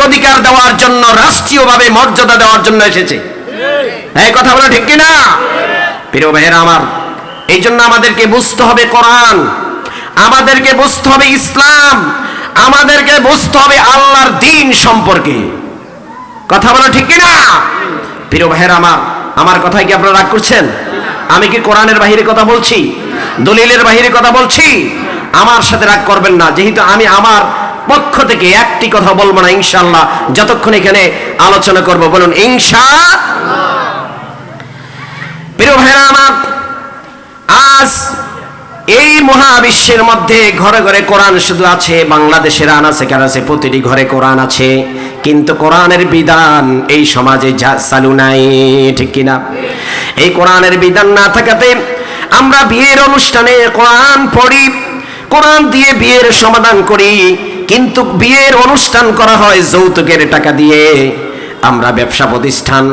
অধিকার দেওয়ার জন্য, রাষ্ট্রীয়ভাবে মর্যাদা দেওয়ার জন্য এসেছে। এই কথা বলা ঠিক কিনা? প্রিয় ভাইয়েরা আমার, এই জন্য আমাদেরকে বুঝতে হবে কোরআন, আমাদেরকে বুঝতে হবে ইসলাম, আমাদেরকে বুঝতে হবে আল্লাহর দ্বীন সম্পর্কে। কথা বলা ঠিক কিনা? প্রিয় ভাইয়েরা আমার, আমার কথায় কি আপনারা রাগ করছেন? আমি কি কোরআনের বাহিরে কথা বলছি, দলিলের বাহিরে কথা বলছি? আমার সাথে রাগ করবেন না, যেহেতু আমি আমার পক্ষ থেকে একটি কথা বলবো না ইনশাআল্লাহ, যতক্ষণ এখানে আলোচনা করব। বলুন ইনশাআল্লাহ। প্রিয় ভাইরা আমার, আজ এই মহাবিশ্বের মধ্যে ঘরে ঘরে কোরআন শুধু আছে, বাংলাদেশের আনাচে কানাচে প্রতিটি ঘরে কোরআন আছে, কিন্তু কোরআনের বিধান এই সমাজে চালু নাই, ঠিক কিনা? এই কোরআনের বিধান না থাকাতে আমরা বিয়ের অনুষ্ঠানে কোরআন পড়ি, কোরআন দিয়ে বিয়ের সমাধান করি, কিন্তু বিয়ের অনুষ্ঠান করা হয় যৌতুকের টাকা দিয়ে। আমরা ব্যবসা প্রতিষ্ঠান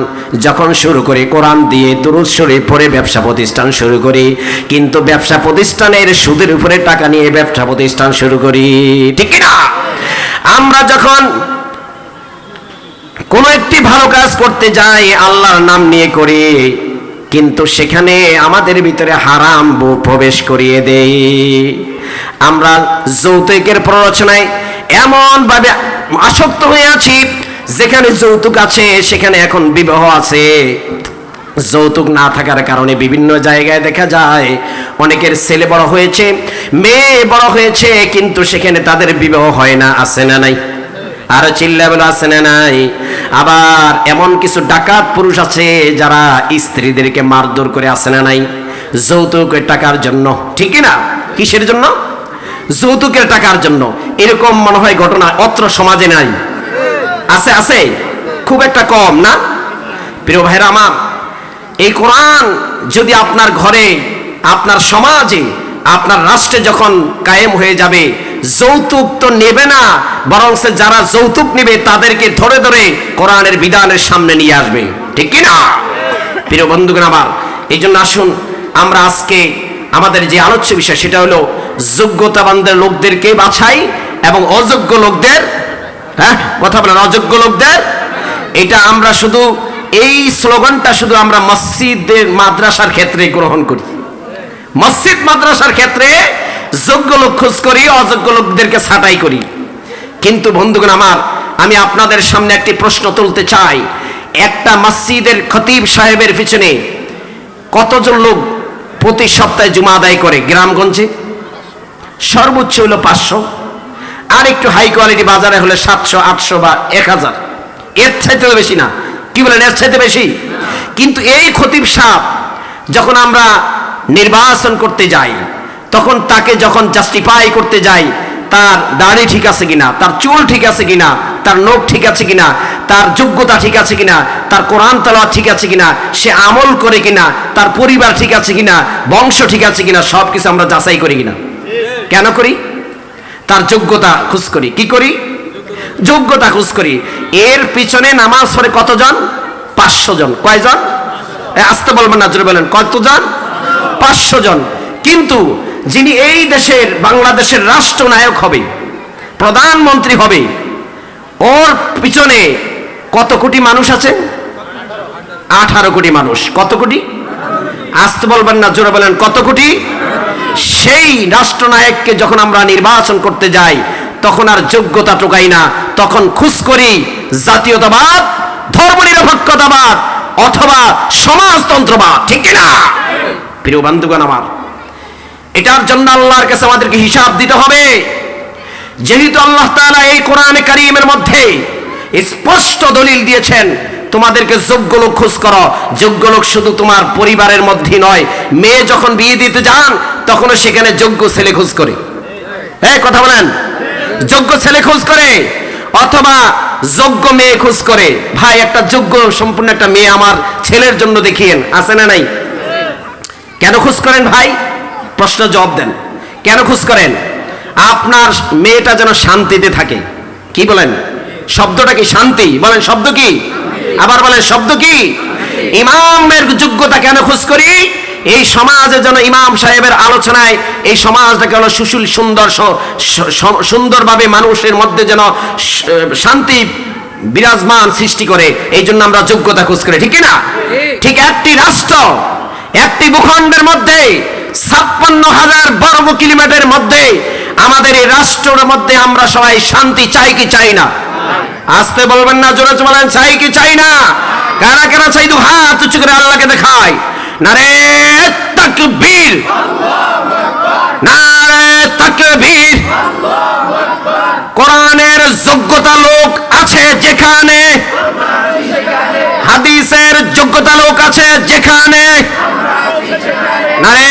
যখন শুরু করি কোরআন দিয়ে দুরূদ শরীফ পড়ে ব্যবসা প্রতিষ্ঠান শুরু করি, কিন্তু ব্যবসা প্রতিষ্ঠানের সুদের উপরে টাকা নিয়ে ব্যবসা প্রতিষ্ঠান শুরু করি, ঠিক কিনা? আমরা যখন কোনো একটি ভালো কাজ করতে যাই আল্লাহর নাম নিয়ে করি, কিন্তু সেখানে আমাদের ভিতরে হারাম প্রবেশ করিয়ে দেই। আমরা যৌতুকের প্ররোচনায় এমন ভাবে আসক্ত হয়ে আছি, যেখানে যৌতুক আছে সেখানে এখন বিবাহ আছে। যৌতুক না থাকার কারণে বিভিন্ন জায়গায় দেখা যায় অনেকের ছেলে বড় হয়েছে, মেয়ে বড় হয়েছে, কিন্তু সেখানে তাদের বিবাহ হয় না। আছে না নাই? আরো চিল্লা বলে আছে না নাই? আবার এমন কিছু ডাকাত পুরুষ আছে যারা স্ত্রীদেরকে মারধর করে, আছে না নাই? যৌতুকের টাকার জন্য, ঠিক না? কিসের জন্য? যৌতুকের টাকার জন্য। এরকম মনে হয় ঘটনা অত্র সমাজে নাই? আছে? আছে, খুব একটা কম না? প্রিয় ভাইরা আমার, এই কোরআন যদি আপনার ঘরে, আপনার সমাজে, আপনার রাষ্ট্রে যখন কায়েম হয়ে যাবে, যৌতুক তো নেবে না, বরং যারা যৌতুক নেবে তাদেরকে ধরে ধরে কোরআনের বিধানের সামনে নিয়ে আসবে, ঠিক কিনা? প্রিয় বন্ধুগণ আমার, এই জন্য আসুন আমরা আজকে আমাদের যে আলোচ্য বিষয় সেটা হলো যোগ্যতাবানদের লোকদেরকে বাছাই এবং অযোগ্য লোকদের, হ্যাঁ কথা বলেন, অযোগ্য লোকদের। এটা আমরা শুধু এই স্লোগানটা শুধু আমরা মসজিদের মাদ্রাসার ক্ষেত্রে গ্রহণ করি, মসজিদ মাদ্রাসার ক্ষেত্রে যোগ্য লোক খোঁজ করি, অযোগ্য লোকদেরকে ছাঁটাই করি। কিন্তু বন্ধুগণ আমার, আমি আপনাদের সামনে একটি প্রশ্ন তুলতে চাই। একটা মসজিদের খতিব সাহেবের পিছনে কতজন লোক প্রতি সপ্তাহে জুমা আদায় করে? গ্রামগঞ্জে সর্বোচ্চ হলো 500, আর একটু হাই কোয়ালিটি বাজারে হলে 700, 800 বা 1000, এর চাইতে বেশি না। কি বলেন, এর চাইতে বেশি? কিন্তু এই খতিব সাহেব যখন আমরা নির্বাচন করতে যাই, তখন তাকে যখন জাস্টিফাই করতে যাই, তার দাড়ি ঠিক আছে কিনা, তার চুল ঠিক আছে কিনা, তার নখ ঠিক আছে কিনা, তার যোগ্যতা ঠিক আছে কিনা, তার কোরআন তেলাওয়াত ঠিক আছে কিনা, সে আমল করে কিনা, তার পরিবার ঠিক আছে কিনা, বংশ ঠিক আছে কিনা, সব কিছু আমরা যাচাই করি কিনা? কেন করি? তার যোগ্যতা খোঁজ করি। কি করি? যোগ্যতা খোঁজ করি। এর পিছনে নামাজ পড়ে কতজন? 500 জন। কয়জন? আসতে বলবেন না, জোরে বলেন, কতজন? 500 জন। কিন্তু যিনি এই দেশের, বাংলাদেশের রাষ্ট্রনায়ক হবে, প্রধানমন্ত্রী হবে, ওর পিছনে কত কোটি মানুষ আছে? 18 কোটি মানুষ। কত কোটি? আসতে বলবেন না, জোরে বলেন, কত কোটি? সেই রাষ্ট্রনায়ককে যখন আমরা নির্বাচন করতে যাই, তখন আর যোগ্যতা টোকাই না, তখন খুঁজ করি জাতীয়তাবাদ, ধর্মনিরপেক্ষতাবাদ অথবা সমাজতন্ত্রবাদ, ঠিক কিনা? প্রিয় বন্ধুগণ আমার, এটার জন্য আল্লাহর কাছে আমাদেরকে হিসাব দিতে হবে। যেহেতু আল্লাহ তাআলা এই কোরআনে কারীমের মধ্যে স্পষ্ট দলিল দিয়েছেন, তোমাদেরকে যোগ্য লোক খোঁজ করো। যোগ্য লোক শুধু তোমার পরিবারের মধ্যে নয়, মেয়ে যখন বিয়ে দিতে যান তখনও সেখানে যোগ্য ছেলে খোঁজ করে। এই কথা বলেন, যোগ্য ছেলে খোঁজ করে অথবা যোগ্য মেয়ে খোঁজ করে। ভাই, একটা যোগ্য সম্পূর্ণ একটা মেয়ে আমার ছেলের জন্য দেখিয়েন, আছে না নাই? কেন খোঁজ করেন ভাই? প্রশ্ন জবাব দেন। কেন খোঁজ করেন? আপনার মেয়েটা যেন শান্তিতে থাকে। কি বলেন? শব্দটা কি? শান্তি। বলেন, শব্দ কি? আবার বলেন, শব্দ কি? ইমামের যোগ্যতা কেন খোঁজ করি? এই সমাজে যেন ইমাম সাহেবের আলোচনায় এই সমাজটাকে হলো সুশীল, সুন্দরভাবে মানুষের মধ্যে যেন শান্তি বিরাজমান সৃষ্টি করে। এই জন্য আমরা যোগ্যতা খোঁজ করি, ঠিক না? ঠিক একটি রাষ্ট্র, একটি ভূখণ্ডের মধ্যে 56,000 বর্গ কিলোমিটারের মধ্যে আমাদের এই রাষ্ট্রের মধ্যে আমরা সবাই শান্তি চাই কি চাই না? আসতে বলবেন না, জোরে বলেন চাই কি চাই না? কারা কারা চাই দু হাত উঁচু করে আল্লাহকে দেখায়। নারে তাকবীর, নারে তাকবীর। কোরআনের যোগ্যতা লোক আছে যেখানে, হাদিসের যোগ্যতা লোক আছে যেখানে, নারে